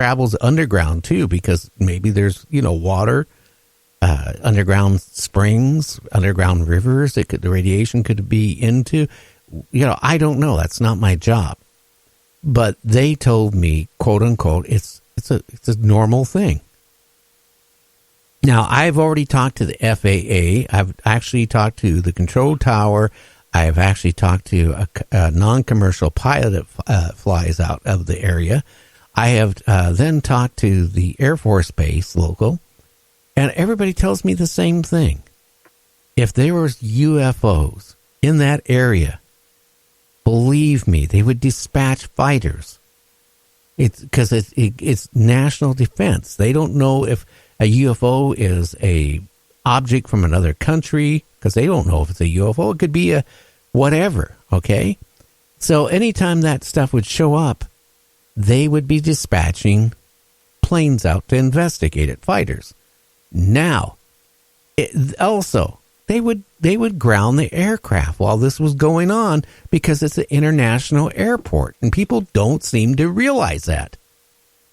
travels underground too, because maybe there's, water, underground springs, underground rivers. The radiation could be into, I don't know. That's not my job. But they told me, quote unquote, it's a normal thing. Now, I've already talked to the FAA. I've actually talked to the control tower. I've actually talked to a non-commercial pilot that flies out of the area. I have then talked to the Air Force Base local, and everybody tells me the same thing. If there was UFOs in that area, believe me, they would dispatch fighters. It's because it's national defense. They don't know if a UFO is a object from another country, because they don't know if it's a UFO. It could be a whatever, okay? So anytime that stuff would show up, they would be dispatching planes out to investigate it, fighters. Now, also, they would ground the aircraft while this was going on, because it's an international airport, and people don't seem to realize that.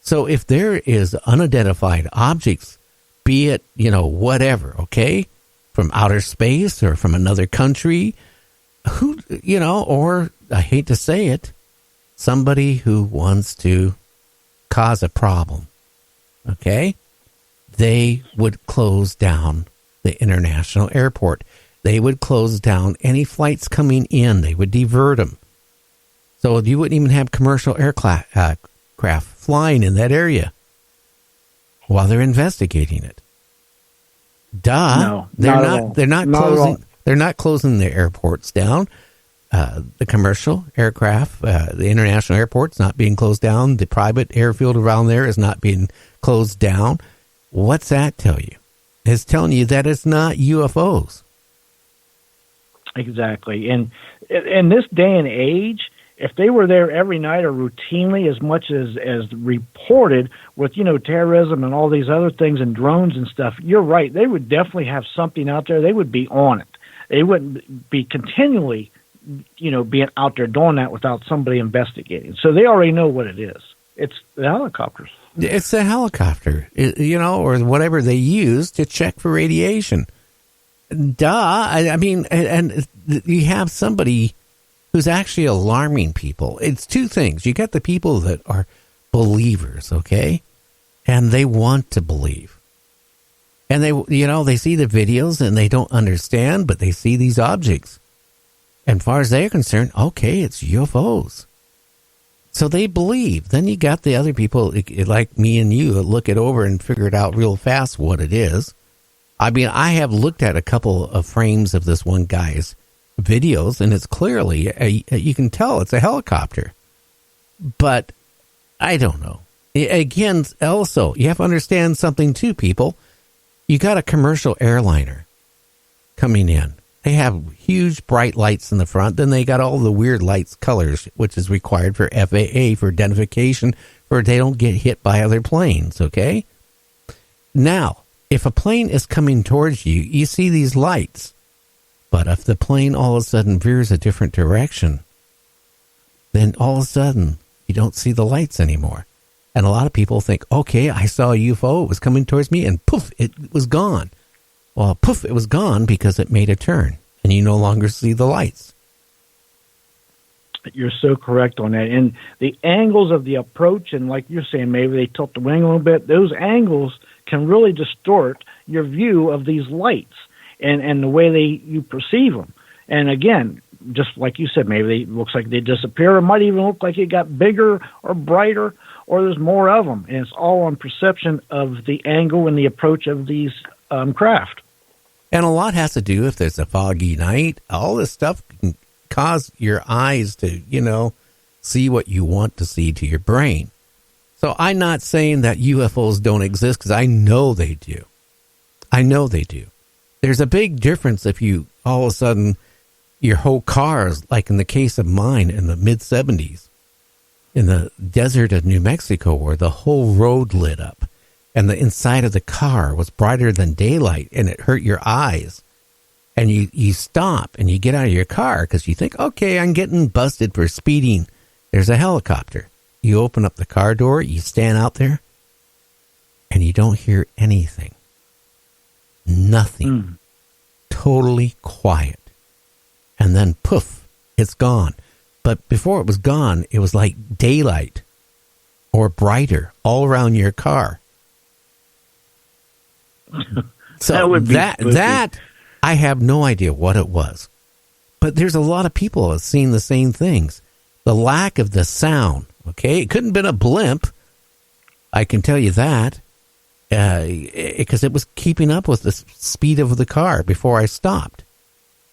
So if there is unidentified objects, be it, whatever, okay, from outer space or from another country, or I hate to say it, somebody who wants to cause a problem, okay, they would close down the international airport. They would close down any flights coming in. They would divert them. So you wouldn't even have commercial aircraft flying in that area while they're investigating it. No, they're not closing the airports down. The commercial aircraft, the international airport's not being closed down. The private airfield around there is not being closed down. What's that tell you? It's telling you that it's not UFOs. Exactly. And in this day and age, if they were there every night or routinely as much as reported with, terrorism and all these other things and drones and stuff, you're right. They would definitely have something out there. They would be on it. They wouldn't be continually, being out there doing that without somebody investigating. So they already know what it is. It's the helicopters. It's a helicopter, or whatever they use to check for radiation. Duh. I mean, and you have somebody who's actually alarming people. It's two things. You got the people that are believers, okay? And they want to believe. And they see the videos and they don't understand, but they see these objects. And as far as they're concerned, okay, it's UFOs. So they believe. Then you got the other people like me and you look it over and figure it out real fast what it is. I mean, I have looked at a couple of frames of this one guy's videos, and it's clearly, you can tell it's a helicopter. But I don't know. Again, also, you have to understand something too, people. You got a commercial airliner coming in. They have huge bright lights in the front. Then they got all the weird lights, colors, which is required for FAA for identification, for they don't get hit by other planes, okay? Now, if a plane is coming towards you, you see these lights. But if the plane all of a sudden veers a different direction, then all of a sudden you don't see the lights anymore. And a lot of people think, okay, I saw a UFO, it was coming towards me, and poof, it was gone. Well, poof, it was gone because it made a turn, and you no longer see the lights. You're so correct on that. And the angles of the approach, and like you're saying, maybe they tilt the wing a little bit, those angles can really distort your view of these lights and the way you perceive them. And again, just like you said, maybe it looks like they disappear. It might even look like it got bigger or brighter, or there's more of them. And it's all on perception of the angle and the approach of these craft. And a lot has to do if there's a foggy night. All this stuff can cause your eyes to, see what you want to see to your brain. So I'm not saying that UFOs don't exist, because I know they do. I know they do. There's a big difference if you all of a sudden your whole car is, like in the case of mine in the mid-'70s, in the desert of New Mexico, where the whole road lit up and the inside of the car was brighter than daylight, and it hurt your eyes. And you stop and you get out of your car because you think, okay, I'm getting busted for speeding. There's a helicopter. you open up the car door, you stand out there, and you don't hear anything. Nothing. Totally quiet. And then, poof, it's gone. But before it was gone, it was like daylight or brighter all around your car. So that I have no idea what it was. But there's a lot of people who have seen the same things. The lack of the sound, okay? It couldn't have been a blimp. I can tell you that. Because it was keeping up with the speed of the car before I stopped.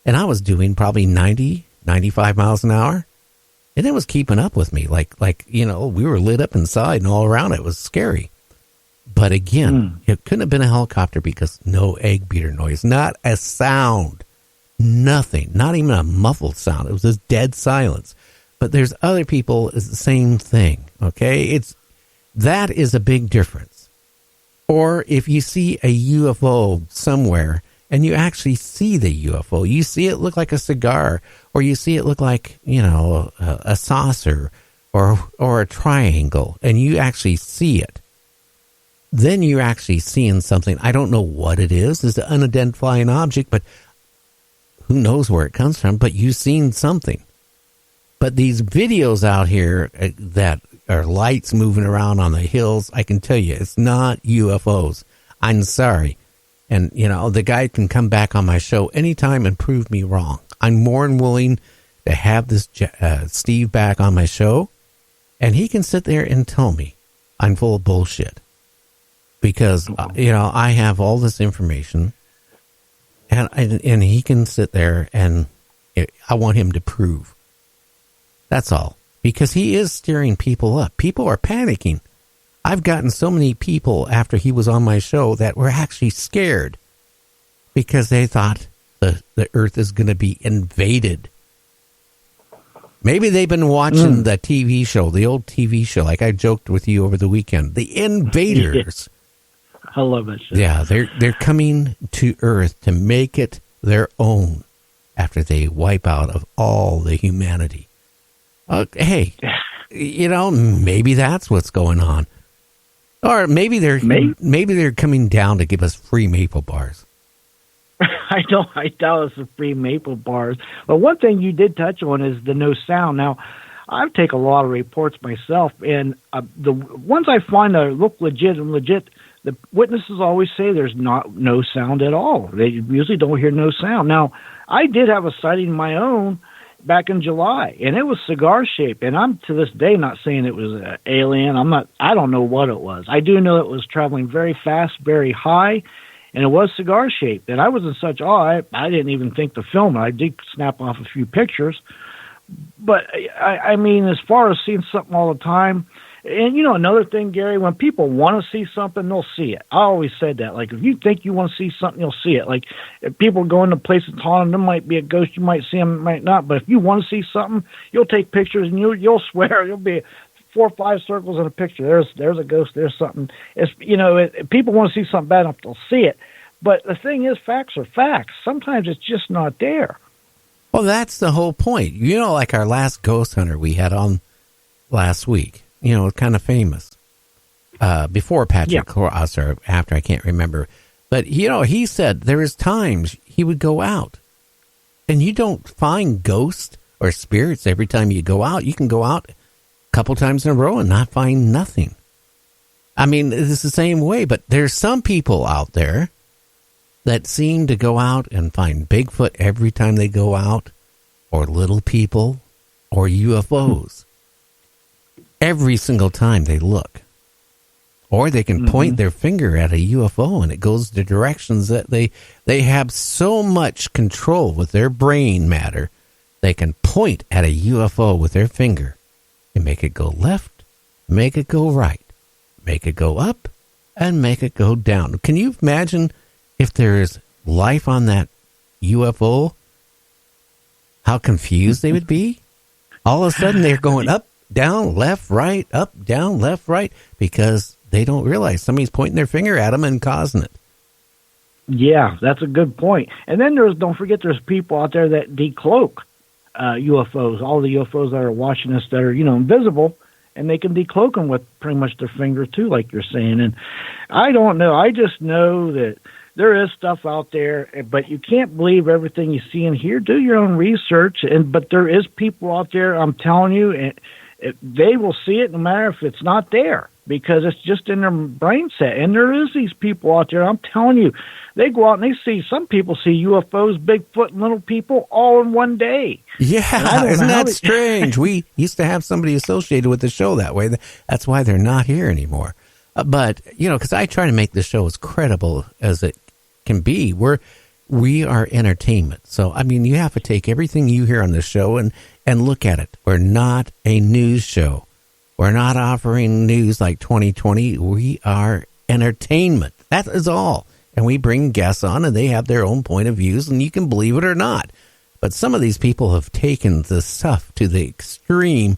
And I was doing probably 90, 95 miles an hour. And it was keeping up with me. Like we were lit up inside and all around it. It was scary. But again, it couldn't have been a helicopter because no egg beater noise. Not a sound. Nothing. Not even a muffled sound. It was just dead silence. But there's other people, it's the same thing. Okay? That is a big difference. Or if you see a UFO somewhere and you actually see the UFO, you see it look like a cigar, or you see it look like, a saucer or a triangle, and you actually see it. Then you're actually seeing something. I don't know what it is. It's an unidentified object, but who knows where it comes from, but you've seen something. But these videos out here that are lights moving around on the hills, I can tell you, it's not UFOs. I'm sorry. And, the guy can come back on my show anytime and prove me wrong. I'm more than willing to have this Steve back on my show, and he can sit there and tell me I'm full of bullshit. Because, I have all this information, and he can sit there and I want him to prove. That's all. Because he is stirring people up. People are panicking. I've gotten so many people after he was on my show that were actually scared because they thought the earth is going to be invaded. Maybe they've been watching the TV show, the old TV show, like I joked with you over the weekend. The Invaders. I love that show. Yeah, they're coming to Earth to make it their own after they wipe out of all the humanity. Hey, maybe that's what's going on. Or maybe they're coming down to give us free maple bars. I doubt it's the free maple bars. But one thing you did touch on is the no sound. Now, I take a lot of reports myself, and the ones I find that look legit, the witnesses always say there's no sound at all. They usually don't hear no sound. Now, I did have a sighting of my own back in July, and it was cigar shaped. And I'm to this day not saying it was an alien. I don't know what it was. I do know it was traveling very fast, very high, and it was cigar shaped. And I was in such awe, I didn't even think to film it. I did snap off a few pictures. But I mean, as far as seeing something all the time, and another thing, Gary, when people want to see something, they'll see it. I always said that. Like, if you think you want to see something, you'll see it. Like, if people go into places haunted, there might be a ghost, you might see them, might not. But if you want to see something, you'll take pictures, and you'll swear you'll be 4 or 5 circles in a picture. There's a ghost. There's something. It's people want to see something bad enough, they'll see it. But the thing is, facts are facts. Sometimes it's just not there. Well, that's the whole point. Like our last ghost hunter we had on last week. Kind of famous. Before Patrick Cross or after, I can't remember. But, he said there is times he would go out. And you don't find ghosts or spirits every time you go out. You can go out a couple times in a row and not find nothing. I mean, it's the same way. But there's some people out there that seem to go out and find Bigfoot every time they go out, or little people, or UFOs. Every single time they look. Or they can point their finger at a UFO and it goes the directions that they have so much control with their brain matter. They can point at a UFO with their finger and make it go left, make it go right, make it go up, and make it go down. Can you imagine if there is life on that UFO, how confused they would be? All of a sudden they're going up, down, left, right, up, down, left, right, because they don't realize somebody's pointing their finger at them and causing it. Yeah, that's a good point. And then don't forget there's people out there that decloak UFOs, all the UFOs that are watching us that are, invisible, and they can decloak them with pretty much their finger too, like you're saying. And I don't know. I just know that there is stuff out there, but you can't believe everything you see and hear. Do your own research, but there is people out there, I'm telling you, and they will see it no matter if it's not there, because it's just in their brain set. And there is these people out there, I'm telling you, they go out and they see, some people see UFOs, Bigfoot, and little people all in one day. Yeah, isn't that strange? We used to have somebody associated with the show that way. That's why they're not here anymore. But, because I try to make the show as credible as it can be. We are entertainment. So, you have to take everything you hear on the show and look at it. We're not a news show. We're not offering news like 2020. We are entertainment. That is all. And we bring guests on, and they have their own point of views, and you can believe it or not. But some of these people have taken the stuff to the extreme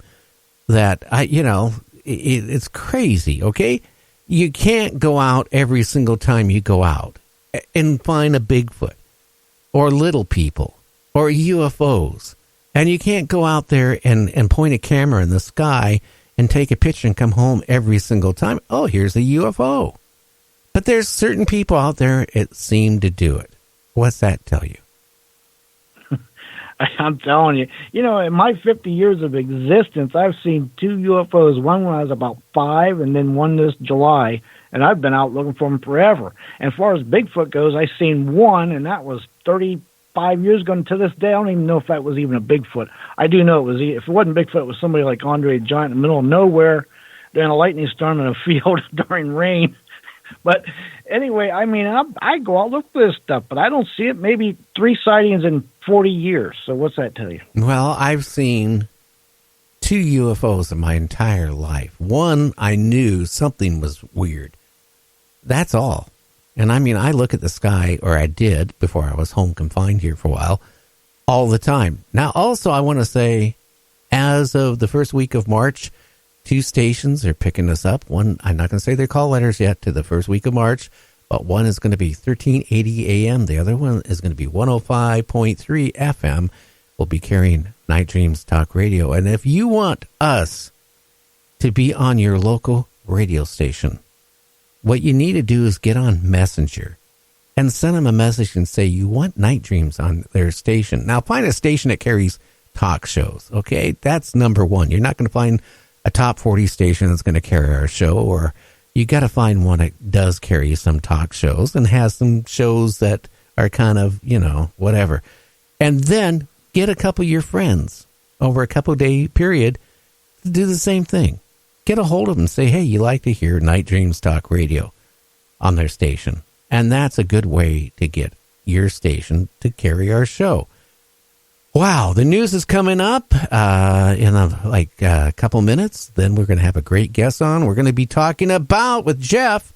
that, it's crazy, okay? You can't go out every single time you go out and find a Bigfoot or little people or UFOs. And you can't go out there and point a camera in the sky and take a picture and come home every single time. Oh, here's a UFO. But there's certain people out there that seem to do it. What's that tell you? I'm telling you, in my 50 years of existence, I've seen 2 UFOs, one when I was about 5 and then one this July, and I've been out looking for them forever. And as far as Bigfoot goes, I've seen one, and that was 35 years ago. And to this day, I don't even know if that was even a Bigfoot. I do know if it wasn't Bigfoot, it was somebody like Andre the Giant in the middle of nowhere during a lightning storm in a field during rain. But anyway, I go out look for this stuff, but I don't see it. Maybe 3 sightings in 40 years. So what's that tell you? Well, I've seen 2 UFOs in my entire life. One, I knew something was weird. That's all. And I look at the sky, or I did before I was home confined here for a while, all the time. Now, also, I want to say, as of the first week of March, 2 stations are picking us up. One, I'm not going to say their call letters yet to the first week of March, but one is going to be 1380 AM. The other one is going to be 105.3 FM. We'll be carrying Night Dreams Talk Radio. And if you want us to be on your local radio station, what you need to do is get on Messenger and send them a message and say you want Night Dreams on their station. Now, find a station that carries talk shows, okay? That's number one. You're not going to find a top 40 station that's going to carry our show, or you got to find one that does carry some talk shows and has some shows that are kind of, whatever. And then get a couple of your friends over a couple day period to do the same thing. Get a hold of them and say, hey, you like to hear Night Dreams Talk Radio on their station. And that's a good way to get your station to carry our show. Wow, the news is coming up in a couple minutes. Then we're going to have a great guest on. We're going to be talking about, with Jeff,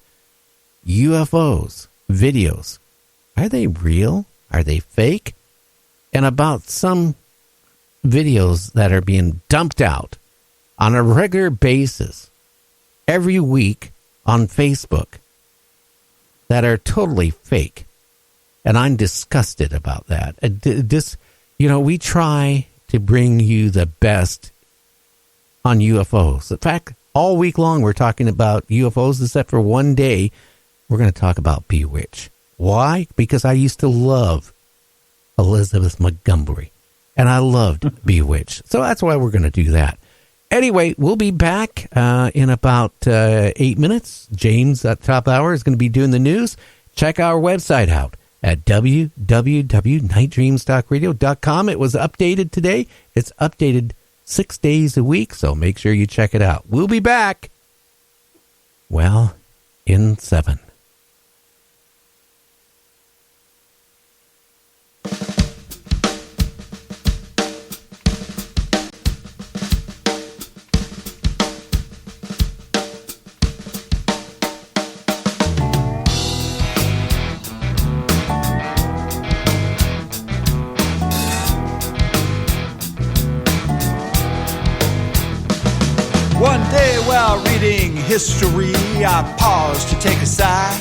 UFOs, videos. Are they real? Are they fake? And about some videos that are being dumped out on a regular basis every week on Facebook that are totally fake. And I'm disgusted about that. We try to bring you the best on UFOs. In fact, all week long we're talking about UFOs, except for one day we're going to talk about Bewitched. Why? Because I used to love Elizabeth Montgomery, and I loved Bewitched. So that's why we're going to do that. Anyway, we'll be back in about 8 minutes. James at top hour is going to be doing the news. Check our website out at www.nightdreamstalkradio.com. It was updated today. It's updated 6 days a week, so make sure you check it out. We'll be back, in 7. History, I pause to take a sigh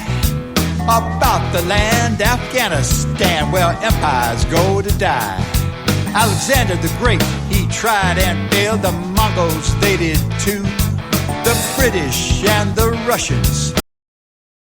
about the land Afghanistan, where empires go to die. Alexander the Great, he tried and failed. The Mongols, they did too. the British and the Russians